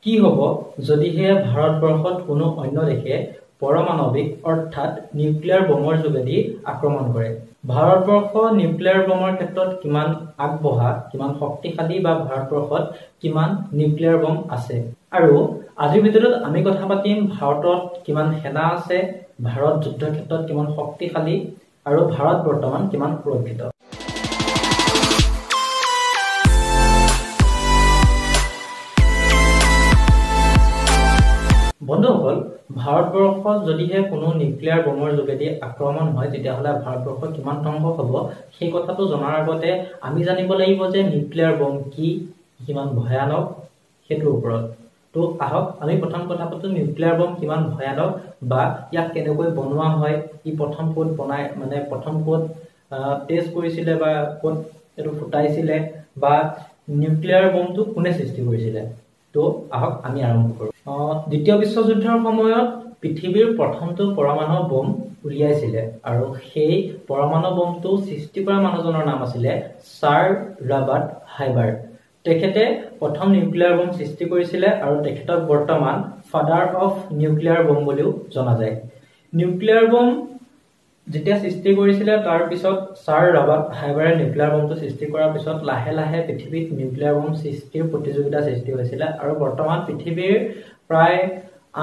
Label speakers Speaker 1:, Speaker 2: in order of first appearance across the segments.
Speaker 1: কি হ'ব যদিহে ভাৰতবৰ্ষত কোনো অন্য দেশে পৰমাণৱিক অৰ্থাৎ নিউক্লিয়াৰ বোমৰ যোগেদি আক্ৰমণ কৰে? ভাৰতবৰ্ষ নিউক্লিয়াৰ বোমৰ ক্ষেত্ৰত কিমান আগবঢ়া, কিমান শক্তিশালী বা ভাৰতবৰ্ষত কিমান নিউক্লিয়াৰ বোম আছে? আৰু আজিৰ ভিডিঅ'ত আমি কথা পাতিম ভাৰতত কিমান সেনা আছে, ভাৰত যুদ্ধৰ ক্ষেত্ৰত কিমান শক্তিশালী আৰু ভাৰত বৰ্তমান কিমান সুৰক্ষিত। বন্ধুসকল, ভাৰতবৰ্ষত যদিহে কোনো নিউক্লিয়াৰ বোমৰ যোগেদি আক্ৰমণ হয় তেতিয়াহ'লে ভাৰতবৰ্ষ কিমান ধ্বংস হ'ব সেই কথাটো জনাৰ আগতে আমি জানিব লাগিব যে নিউক্লিয়াৰ বোম কি, কিমান ভয়ানক সেইটোৰ ওপৰত। তো আহক আমি প্ৰথম কথা পাতো নিউক্লিয়াৰ বোম কিমান ভয়ানক বা ইয়াক কেনেকৈ বনোৱা হয়, ই প্ৰথম ক'ত বনাই প্ৰথম ক'ত টেষ্ট কৰিছিলে বা ক'ত এইটো ফুটাইছিলে বা নিউক্লিয়াৰ বোমটো কোনে সৃষ্টি কৰিছিলে। তো আহক আমি আৰম্ভ কৰোঁ। দ্বিতীয় বিশ্বযুদ্ধৰ সময়ত পৃথিৱীৰ প্ৰথমটো পৰমাণু বোম উলিয়াইছিলে আৰু সেই পৰমাণু বোমটো সৃষ্টি কৰা মানুহজনৰ নাম আছিলে ছাৰ ৰবাৰ্ট হাইবাৰ্ট। তেখেতে প্ৰথম নিউক্লিয়াৰ বোম সৃষ্টি কৰিছিলে আৰু তেখেতক বৰ্তমান ফাদাৰ অফ নিউক্লিয়াৰ বোম বুলিও জনা যায়। নিউক্লিয়াৰ বোম যেতিয়া সৃষ্টি কৰিছিলে তাৰ পিছত ছাৰ ৰবাৰ্ট হাইবাৰে নিউক্লিয়াৰ বোমটো সৃষ্টি কৰাৰ পিছত লাহে লাহে পৃথিৱীত নিউক্লিয়াৰ বোম সৃষ্টিৰ প্ৰতিযোগিতা সৃষ্টি হৈছিলে আৰু বৰ্তমান পৃথিৱীৰ প্ৰায়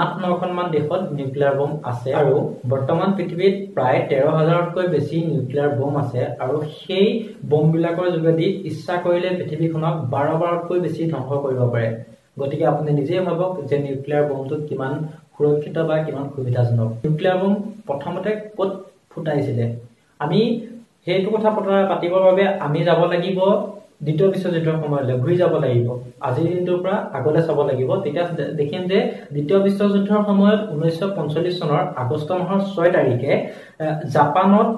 Speaker 1: ৮-৯খনমান দেশত নিউক্লিয়াৰ বোম আছে আৰু বৰ্তমান পৃথিৱীত প্ৰায় ১৩,০০০তকৈ বেছি নিউক্লিয়াৰ বোম আছে আৰু সেই বোমবিলাকৰ যোগেদি ইচ্ছা কৰিলে পৃথিৱীখনক ১২বাৰতকৈ বেছি ধ্বংস কৰিব পাৰে। গতিকে আপুনি নিজেই ভাবক যে নিউক্লিয়াৰ বোমটো কিমান সুৰক্ষিত বা কিমান সুবিধাজনক। নিউক্লিয়াৰ বোম প্ৰথমতে ক'ত ফুটাইছিলে, আমি সেইটো কথা পাতিবৰ বাবে আমি যাব লাগিব দ্বিতীয় বিশ্বযুদ্ধৰ সময়লৈ ঘূৰি যাব লাগিব। আজিৰ দিনটোৰ পৰা আগলৈ চাব লাগিব। তেতিয়া দেখিম যে দ্বিতীয় বিশ্বযুদ্ধৰ সময়ত 1945 চনৰ আগষ্ট মাহৰ ৬ তাৰিখে জাপানত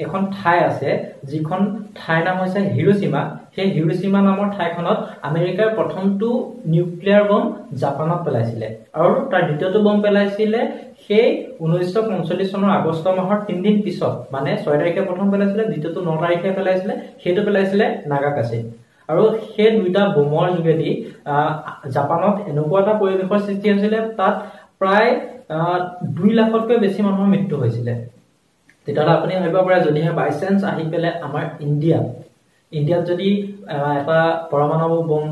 Speaker 1: এখন ঠাই আছে যিখন ঠাইৰ নাম হৈছে হিৰোশ্বিমা। সেই হিৰোশ্বিমা নামৰ ঠাইখনত আমেৰিকাৰ প্ৰথমটো নিউক্লিয়াৰ বোম জাপানত পেলাইছিলে আৰু তাৰ দ্বিতীয়টো বোম পেলাইছিলে সেই 1945 চনৰ আগষ্ট মাহৰ ৩ দিন পিছত, মানে ৬ তাৰিখে প্ৰথম পেলাইছিলে, দ্বিতীয়টো ৯ তাৰিখে পেলাইছিলে, সেইটো পেলাইছিলে নাগাকাছিত। আৰু সেই দুইটা বোমৰ যোগেদি জাপানত এনেকুৱা এটা পৰিৱেশৰ সৃষ্টি হৈছিলে তাত প্ৰায় ২ লাখতকৈ বেছি মানুহৰ মৃত্যু হৈছিলে। তেতিয়াহ'লে আপুনি ভাবিব পাৰে যদিহে বাই চান্স আহি পেলাই আমাৰ ইণ্ডিয়াত যদি এটা পৰমাণু বোম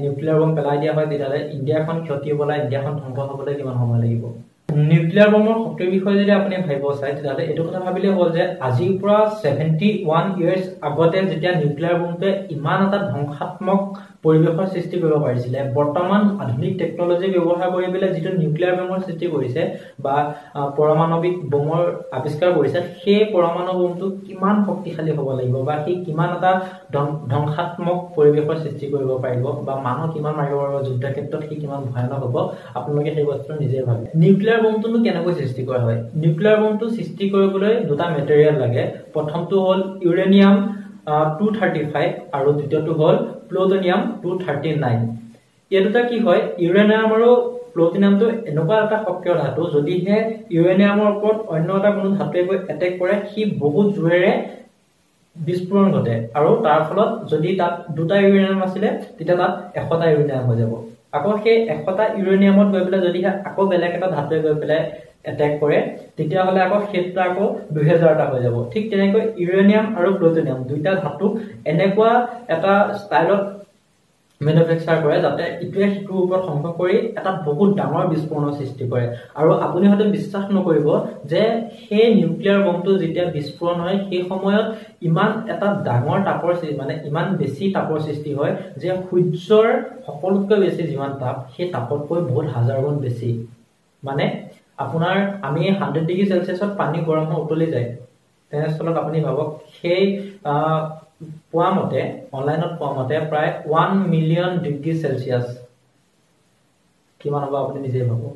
Speaker 1: নিউক্লিয়াৰ বোম পেলাই দিয়া হয় তেতিয়াহ'লে ইণ্ডিয়াখন ক্ষতি হ'বলৈ, ইণ্ডিয়াখন ধ্বংস হ'বলৈ কিমান সময় লাগিব। নিউক্লিয়াৰ বোমৰ শক্তিৰ বিষয়ে যদি আপুনি ভাবিব চায় তেতিয়াহ'লে এইটো কথা ভাবিলে হ'ল যে আজিৰ পৰা 71 ইয়াৰ্ছ আগতে যেতিয়া নিউক্লিয়াৰ বোমটোৱে ইমান এটা ধ্বংসাত্মক পৰিৱেশৰ সৃষ্টি কৰিব পাৰিছিলে, বৰ্তমান আধুনিক টেকনলজি ব্যৱহাৰ কৰি পেলাই যিটো নিউক্লিয়াৰ বোমৰ সৃষ্টি কৰিছে বা পৰমাণৱিক বোমৰ আৱিষ্কাৰ কৰিছে, সেই পৰমাণু বোমটো কিমান শক্তিশালী হ'ব লাগিব বা সি কিমান এটা ধ্বংসাত্মক পৰিৱেশৰ সৃষ্টি কৰিব পাৰিব বা মানুহ কিমান মাৰিব পাৰিব, যুদ্ধৰ ক্ষেত্ৰত সি কিমান ভয়ানক হ'ব, আপোনালোকে সেই বস্তুটো নিজে ভাবে। নিউক্লিয়াৰ বোমটোনো কেনেকৈ সৃষ্টি কৰা হয়? নিউক্লিয়াৰ বোমটো সৃষ্টি কৰিবলৈ দুটা মেটেৰিয়েল লাগে। প্ৰথমটো হ'ল ইউৰেনিয়াম 235 আৰু দ্বিতীয়টো হ'ল প্লুটনিয়াম 239। এই দুটা কি হয়, ইউৰেনিয়াম আৰু প্লুটনিয়ামটো এনেকুৱা এটা সক্ৰিয় ধাতু, যদিহে ইউৰেনিয়ামৰ ওপৰত অন্য এটা কোনো ধাতুৱে গৈ এটেক কৰে সি বহুত জোৰেৰে বিস্ফোৰণ ঘটে আৰু তাৰ ফলত যদি তাত দুটা ইউৰেনিয়াম আছিলে তেতিয়া তাত ১০০টা ইউৰেনিয়াম হৈ যাব। আকৌ সেই ১০০টা ইউৰেনিয়ামত গৈ পেলাই যদিহে আকৌ বেলেগ এটা ধাতুৱে গৈ পেলাই এটেক কৰে তেতিয়াহ'লে আকৌ সেইটা আকৌ ২০০০টা হৈ যাব। ঠিক তেনেকৈ ইউৰেনিয়াম আৰু প্লুটনিয়াম দুইটা ধাতু এনেকুৱা এটা ষ্টাইলত মেনুফেকচাৰ কৰে যাতে ইটোৱে সিটোৰ ওপৰত সংগ্ৰহ কৰি এটা বহুত ডাঙৰ বিস্ফোৰণৰ সৃষ্টি কৰে। আৰু আপুনি হয়তো বিশ্বাস নকৰিব যে সেই নিউক্লিয়াৰ বোমটো যেতিয়া বিস্ফোৰণ হয় সেই সময়ত ইমান এটা ডাঙৰ তাপৰ ইমান বেছি তাপৰ সৃষ্টি হয় যে সূৰ্যৰ সকলোতকৈ বেছি যিমান তাপ সেই তাপতকৈ বহুত হাজাৰ গুণ বেছি। আপোনাৰ আমি 100 ডিগ্ৰী চেলচিয়াছত পানী গৰম হৈ উতলি যায়, তেনেস্থলত আপুনি ভাবক সেই পোৱা মতে অনলাইনত পোৱা মতে প্ৰায় 1 মিলিয়ন ডিগ্ৰী চেলচিয়াছ কিমান হ'ব আপুনি নিজেই ভাবক।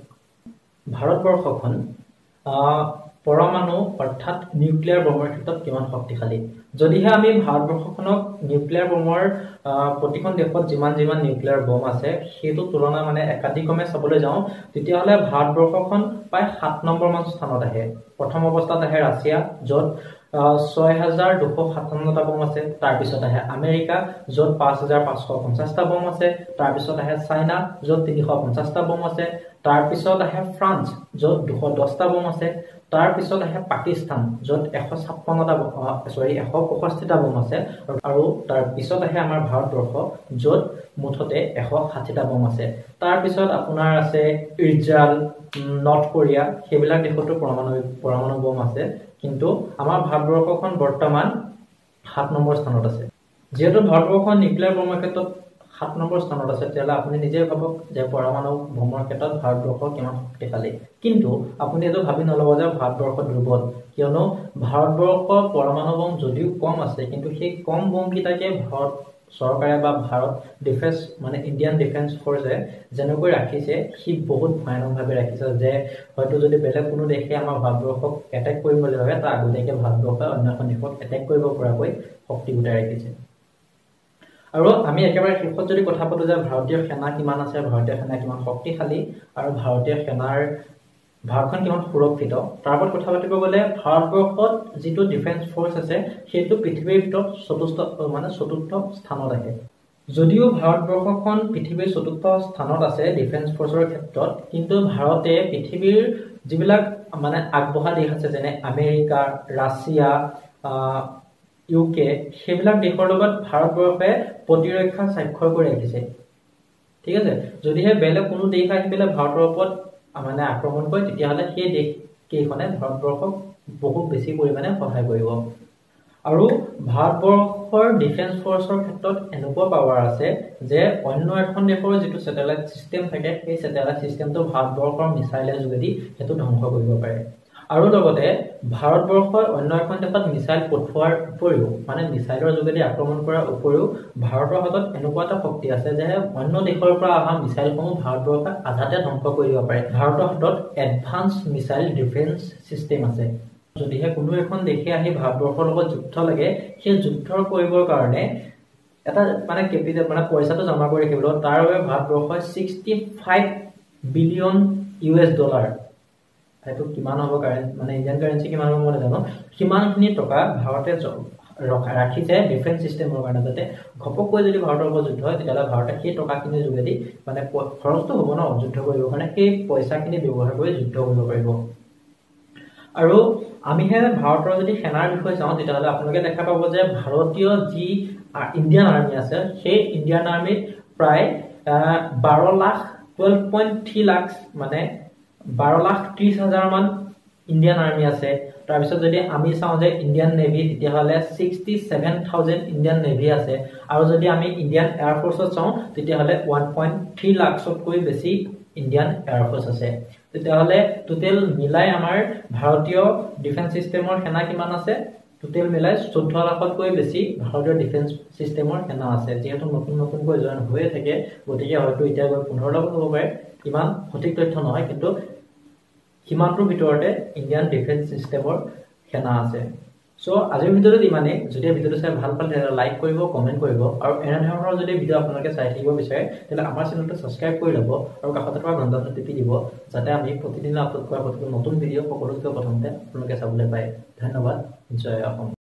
Speaker 1: ভাৰতবৰ্ষখন পৰমাণু অৰ্থাৎ নিউক্লিয়াৰ বোমৰ ক্ষেত্ৰত কিমান শক্তিশালী। যদিহে আমি ভাৰতবৰ্ষখনক নিউক্লিয়াৰ বোমৰ প্ৰতিখন দেশত যিমান নিউক্লিয়াৰ বোম আছে সেইটো তুলনা একাধিক্ৰমে চাবলৈ যাওঁ তেতিয়াহ'লে ভাৰতবৰ্ষখন প্ৰায় ৭ নম্বৰমান স্থানত আহে। প্ৰথম অৱস্থাত আহে ৰাছিয়া, য'ত 6257টা বম আছে। তাৰপিছত আহে আমেৰিকা য'ত 5550টা বম আছে। তাৰপিছত আহে চাইনা য'ত 350টা বম আছে। তাৰপিছত আহে ফ্ৰান্স য'ত 210টা বম আছে। তাৰপিছত আহে পাকিস্তান য'ত 165টা বম আছে। আৰু তাৰপিছত আহে আমাৰ ভাৰতবৰ্ষ য'ত মুঠতে 160টা বম আছে। তাৰপিছত আপোনাৰ আছে ইজৰাইল, নৰ্থ কোৰিয়া, সেইবিলাক দেশতো পৰমাণু বম আছে। কিন্তু আমাৰ ভাৰতবৰ্ষখন বৰ্তমান 7 নম্বৰ স্থানত আছে। যিহেতু ভাৰতবৰ্ষখন নিউক্লিয়াৰ বমৰ ক্ষেত্ৰত 7 নম্বৰ স্থানত আছে, তেতিয়াহ'লে আপুনি নিজে ভাবক যে পৰমাণু বমৰ ক্ষেত্ৰত ভাৰতবৰ্ষ কিমান শক্তিশালী। কিন্তু আপুনি এইটো ভাবি নল'ব যে ভাৰতবৰ্ষ দুৰ্বল, কিয়নো ভাৰতবৰ্ষৰ পৰমাণু বম যদিও কম আছে, কিন্তু সেই কম বমকেইটাকে ভাৰত চৰকাৰে বা ভাৰত ডিফেন্স মানে ইণ্ডিয়ান ডিফেন্স ফ'ৰ্চে যেনেকৈ ৰাখিছে, সি বহুত ভয়ানকভাৱে ৰাখিছে যে হয়তো যদি বেলেগ কোনো দেশে আমাৰ ভাৰতবৰ্ষক এটেক কৰিম বুলি ভাবে, তাৰ আগতীয়াকৈ ভাৰতবৰ্ষই অন্য এখন দেশক এটেক কৰিব পৰাকৈ শক্তি গোটাই ৰাখিছে। আৰু আমি একেবাৰে শেষত যদি কথা পাতো যে ভাৰতীয় সেনা কিমান আছে, ভাৰতীয় সেনা কিমান শক্তিশালী, আৰু ভাৰতখন কিমান সুৰক্ষিত, তাৰ ওপৰত কথা পাতিব গ'লে ভাৰতবৰ্ষত যিটো ডিফেন্স ফ'ৰ্চ আছে সেইটো পৃথিৱীৰ ভিতৰত চতুৰ্থ স্থানত আহে। যদিও ভাৰতবৰ্ষখন পৃথিৱীৰ চতুৰ্থ স্থানত আছে ডিফেন্স ফ'ৰ্চৰ ক্ষেত্ৰত, কিন্তু ভাৰতে পৃথিৱীৰ যিবিলাক আগবঢ়া দেশ আছে যেনে আমেৰিকা, ৰাছিয়া, UK, সেইবিলাক দেশৰ লগত ভাৰতবৰ্ষে প্ৰতিৰক্ষা স্বাক্ষৰ কৰি ৰাখিছে। ঠিক আছে, যদিহে বেলেগ কোনো দেশ আহি পেলাই ভাৰতৰ ওপৰত আক্ৰমণ কৰে, তেতিয়াহ'লে সেই দেশকেইখনে ভাৰতবৰ্ষক বহুত বেছি পৰিমাণে সহায় কৰিব। আৰু ভাৰতবৰ্ষৰ ডিফেন্স ফ'ৰ্চৰ ক্ষেত্ৰত এনেকুৱা পাৱাৰ আছে যে অন্য এখন দেশৰ যিটো ছেটেলাইট ছিষ্টেম থাকে, সেই ছেটেলাইট ছিষ্টেমটো ভাৰতবৰ্ষৰ মিছাইলৰ যোগেদি সেইটো ধ্বংস কৰিব পাৰে। আৰু লগতে ভাৰতবৰ্ষই অন্য এখন দেশত মিছাইল পঠোৱাৰ উপৰিও মিছাইলৰ যোগেদি আক্ৰমণ কৰাৰ উপৰিও ভাৰতৰ হাতত এনেকুৱা এটা শক্তি আছে যে অন্য দেশৰ পৰা অহা মিছাইলসমূহ ভাৰতবৰ্ষক আধাতে ধ্বংস কৰি দিব পাৰে। ভাৰতৰ হাতত এডভান্স মিছাইল ডিফেন্স ছিষ্টেম আছে। যদিহে কোনো এখন দেশে আহি ভাৰতবৰ্ষৰ লগত যুদ্ধ লাগে, সেই যুদ্ধ কৰিবৰ কাৰণে এটা কেপিটেল পইচাটো জমা কৰি ৰাখিব লাগিব। তাৰ বাবে ভাৰতবৰ্ষই $65 বিলিয়ন সেইটো কিমান হ'ব ইণ্ডিয়ান কাৰেঞ্চি কিমান হ'ব মই নাজানো, সিমানখিনি টকা ভাৰতে ৰাখিছে ডিফেন্স ছিষ্টেমৰ কাৰণে, যাতে ঘপককৈ যদি ভাৰতৰ লগত যুদ্ধ হয় তেতিয়াহ'লে ভাৰতে সেই টকাখিনিৰ যোগেদি খৰচটো হ'ব ন যুদ্ধ কৰিবৰ কাৰণে, সেই পইচাখিনি ব্যৱহাৰ কৰি যুদ্ধ কৰিব পাৰিব। আৰু আমিহে ভাৰতৰ যদি সেনাৰ বিষয়ে চাওঁ, তেতিয়াহ'লে আপোনালোকে দেখা পাব যে ভাৰতীয় যি ইণ্ডিয়ান আৰ্মি আছে, সেই ইণ্ডিয়ান আৰ্মিত প্ৰায় 12.3 লাখ 12,30,000 মান ইণ্ডিয়ান আৰ্মি আছে। তাৰপিছত যদি আমি চাওঁ যে ইণ্ডিয়ান নেভি, তেতিয়াহ'লে 67,000 ইণ্ডিয়ান নেভি আছে। আৰু যদি আমি ইণ্ডিয়ান এয়াৰফ'ৰ্চত চাওঁ, তেতিয়াহ'লে 1.3 লাখতকৈ বেছি ইণ্ডিয়ান এয়াৰফ'ৰ্চ আছে। তেতিয়াহ'লে টোটেল মিলাই আমাৰ ভাৰতীয় ডিফেন্স ছিষ্টেমৰ সেনা কিমান আছে? টোটেল মিলাই 14 লাখতকৈ বেছি ভাৰতীয় ডিফেন্স ছিষ্টেমৰ সেনা আছে। যিহেতু নতুনকৈ জইন হৈয়ে থাকে, গতিকে হয়তো এতিয়া গৈ 15 লাখ হ'ব পাৰে, ইমান সঠিক তথ্য নহয়, কিন্তু সীমাটোৰ ভিতৰতে ইণ্ডিয়ান ডিফেন্স ছিষ্টেমৰ সেনা আছে। চ' আজিৰ ভিডিঅ'টোত ইমানেই। যদি ভিডিঅ'টো চাই ভাল পালে তেতিয়াহ'লে লাইক কৰিব, কমেণ্ট কৰিব, আৰু এনেধৰণৰ যদি ভিডিঅ' আপোনালোকে চাই থাকিব বিচাৰে তেতিয়াহ'লে আমাৰ চেনেলটো ছাবস্ক্ৰাইব কৰি ল'ব আৰু কাষতে থকা ঘণ্টাটো টিপি দিব, যাতে আমি প্ৰতিদিনে আপলোড কৰা প্ৰতিটো নতুন ভিডিঅ' সকলোতকৈ প্ৰথমতে আপোনালোকে চাবলৈ পায়। ধন্যবাদ। জয় অসম।